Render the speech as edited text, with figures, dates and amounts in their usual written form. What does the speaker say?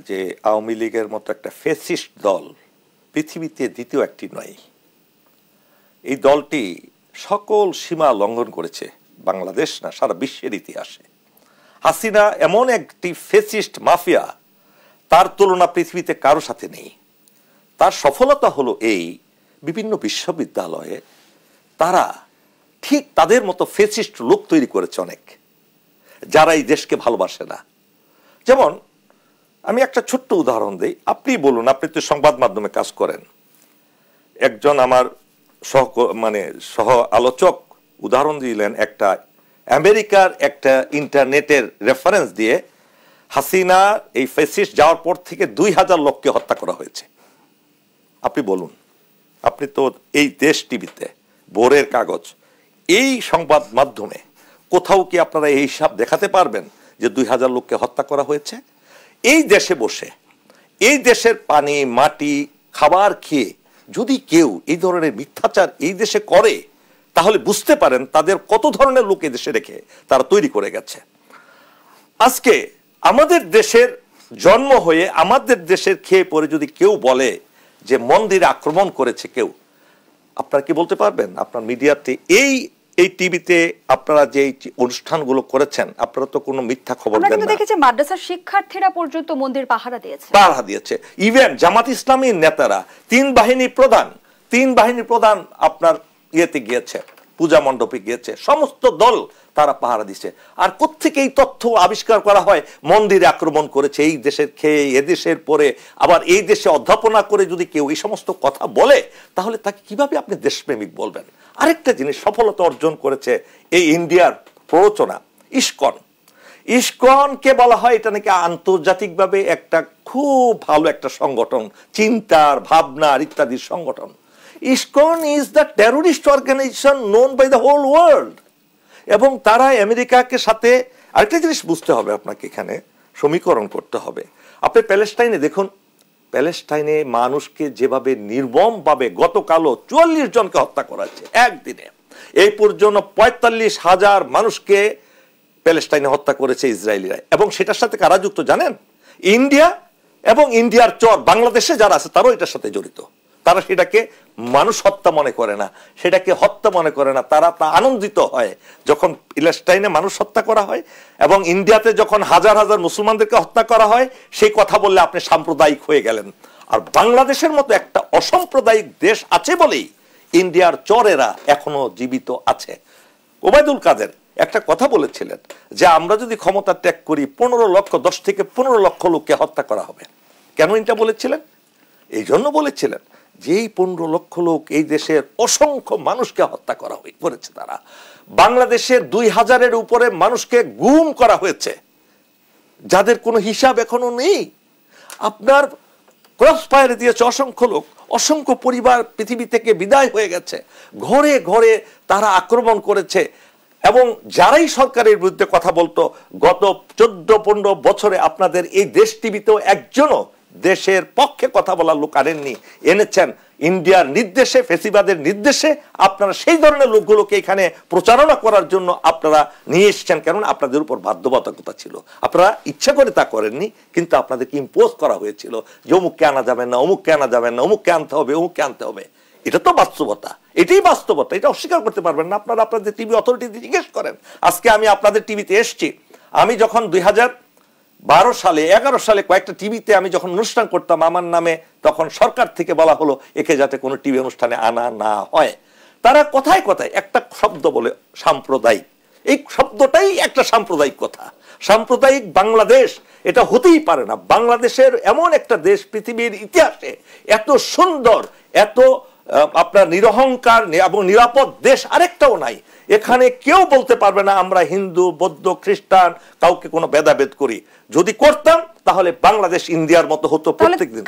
যে আওয়ামী লীগের মতো একটা ফ্যাসিস্ট দল পৃথিবীতে দ্বিতীয় একটি নয়। এই দলটি সকল সীমা লঙ্ঘন করেছে বাংলাদেশ না সারা বিশ্বের ইতিহাসে। হাসিনা এমন একটি ফ্যাসিস্ট মাফিয়া, তার তুলনা পৃথিবীতে কারো সাথে নেই। তার সফলতা হলো এই, বিভিন্ন বিশ্ববিদ্যালয়ে তারা ঠিক তাদের মতো ফ্যাসিস্ট লোক তৈরি করেছে অনেক, যারা এই দেশকে ভালোবাসে না। যেমন আমি একটা ছোট্ট উদাহরণ দিই, আপনি বলুন, আপনি তো সংবাদ মাধ্যমে কাজ করেন, একজন আমার সহ আলোচক উদাহরণ দিলেন একটা আমেরিকার একটা ইন্টারনেটের রেফারেন্স দিয়ে হাসিনা এই ফ্যাসিস্ট যাওয়ার পর থেকে 2000 লোককে হত্যা করা হয়েছে। আপনি বলুন, আপনি তো এই দেশ টিভিতে, বোরের কাগজ, এই সংবাদ মাধ্যমে কোথাও কি আপনারা এই হিসাব দেখাতে পারবেন যে 2000 লোককে হত্যা করা হয়েছে? এই দেশে বসে এই দেশের পানি মাটি খাবার খেয়ে যদি কেউ এই ধরনের মিথ্যাচার এই দেশে করে, তাহলে বুঝতে পারেন তাদের কত ধরনের লোক এই দেশে রেখে তারা তৈরি করে গেছে। আজকে আমাদের দেশের জন্ম হয়ে আমাদের দেশের খেয়ে পরে যদি কেউ বলে যে মন্দিরে আক্রমণ করেছে কেউ, আপনারা কি বলতে পারবেন? আপনার মিডিয়াতে এই টিভিতে আপনারা যে অনুষ্ঠানগুলো করেছেন, আপনারা তো কোনো মিথ্যা খবর দেন না। দেখেছি মাদ্রাসার শিক্ষার্থীরা পর্যন্ত মন্দির পাহারা দিয়েছে। ইভেন জামাত ইসলামীর নেতারা তিন বাহিনী প্রধান আপনার ইয়েতে গিয়েছে, পূজা মণ্ডপে গিয়েছে, সমস্ত দল তারা পাহারা দিচ্ছে। আর কোত্থেকে এই তথ্য আবিষ্কার করা হয় মন্দিরে আক্রমণ করেছে এই দেশের খেয়ে, এদেশের পরে আবার এই দেশে অধ্যাপনা করে যদি কেউ এই সমস্ত কথা বলে, তাহলে তাকে কিভাবে আপনি দেশপ্রেমিক বলবেন? আরেকটা জিনিস সফলতা অর্জন করেছে এই ইন্ডিয়ার প্ররোচনা, ইসকনকে বলা হয় এটা নাকি আন্তর্জাতিকভাবে একটা খুব ভালো একটা সংগঠন, চিন্তার ভাবনার ইত্যাদির সংগঠন। ISKCON is the terrorist organisation known by the whole world. এবং তারা আমেরিকাকে সাথে আরেকটা জিনিস বুঝতে হবে, আপনাকে এখানে সমীকরণ করতে হবে। আপনি প্যালেস্টাইনে দেখুন, প্যালেস্টাইনে মানুষকে যেভাবে নির্মমভাবে গতকালও 44 জনকে হত্যা করা হয়েছে একদিনে। এই পর্যন্ত 45,000 মানুষকে প্যালেস্টাইনে হত্যা করেছে ইসরায়েলিরা। এবং সেটার সাথে কারা যুক্ত জানেন? ইন্ডিয়া এবং ইন্ডিয়ার চর বাংলাদেশে যারা আছে তারাও এটার সাথে জড়িত। তারা সেটাকে মানুষ হত্যা মনে করে না, সেটাকে হত্যা মনে করে না। তারা তা আনন্দিত হয় যখন প্যালেস্টাইনে মানুষ হত্যা করা হয় এবং ইন্ডিয়াতে যখন হাজার হাজার মুসলমানদেরকে হত্যা করা হয়, সেই কথা বললে আপনি সাম্প্রদায়িক হয়ে গেলেন। আর বাংলাদেশের মতো একটা অসাম্প্রদায়িক দেশ আছে বলেই ইন্ডিয়ার চরেরা এখনো জীবিত আছে। ওবায়দুল কাদের একটা কথা বলেছিলেন যে আমরা যদি ক্ষমতা ত্যাগ করি 10 থেকে 15 লক্ষ লোককে হত্যা করা হবে। কেন এটা বলেছিলেন? এই জন্য বলেছিলেন যে এই 15 লক্ষ লোক এই দেশের অসংখ্য মানুষকে হত্যা করেছে। তারা বাংলাদেশের 2000-এর উপরে মানুষকে গুম করা হয়েছে, যাদের কোনো হিসাব এখনো নেই। আপনার ক্রস ফায়ারে দিয়েছে অসংখ্য লোক, অসংখ্য পরিবার পৃথিবী থেকে বিদায় হয়ে গেছে, ঘরে ঘরে তারা আক্রমণ করেছে। এবং যারাই সরকারের বিরুদ্ধে কথা বলতো, গত 14-15 বছরে আপনাদের এই দেশ টিভিতেও একজনও দেশের পক্ষে কথা বলার লোক আনেননি। এনেছেন ইন্ডিয়ার নির্দেশে, ফেসিবাদের নির্দেশে আপনারা সেই ধরনের লোকগুলোকে এখানে প্রচারণা করার জন্য আপনারা নিয়ে এসেছেন। কেননা আপনাদের উপর বাধ্যবাধকতা ছিল, আপনারা ইচ্ছা করে তা করেননি, কিন্তু আপনাদেরকে ইম্পোজ করা হয়েছিল যে অমুককে আনা যাবেন না, অমুককে আনা যাবেন না, অমুককে আনতে হবে, অমুককে আনতে হবে। এটা তো বাস্তবতা, এটাই বাস্তবতা, এটা অস্বীকার করতে পারবেন না। আপনারা আপনাদের টিভি অথরিটি জিজ্ঞেস করেন। আজকে আমি আপনাদের টিভিতে এসছি, আমি যখন 2012 সালে 11 সালে কয়েকটা টিভিতে আমি যখন অনুষ্ঠান করতাম আমার নামে, তখন সরকার থেকে বলা হলো একে যাতে কোনো টিভি অনুষ্ঠানে আনা না হয়। তারা কথায় কথায় একটা শব্দ বলে সাম্প্রদায়িক। এই শব্দটাই একটা সাম্প্রদায়িক কথা। সাম্প্রদায়িক বাংলাদেশ এটা হতেই পারে না। বাংলাদেশের এমন একটা দেশ পৃথিবীর ইতিহাসে এত সুন্দর, এত আপনার নিরহংকার এবং নিরাপদ দেশ আরেকটাও নাই। এখানে কেউ বলতে পারবে না আমরা হিন্দু, বৌদ্ধ, খ্রিস্টান কাউকে কোনো ভেদাভেদ করি। যদি করতাম তাহলে বাংলাদেশ ইন্ডিয়ার মতো হতো প্রত্যেকদিন।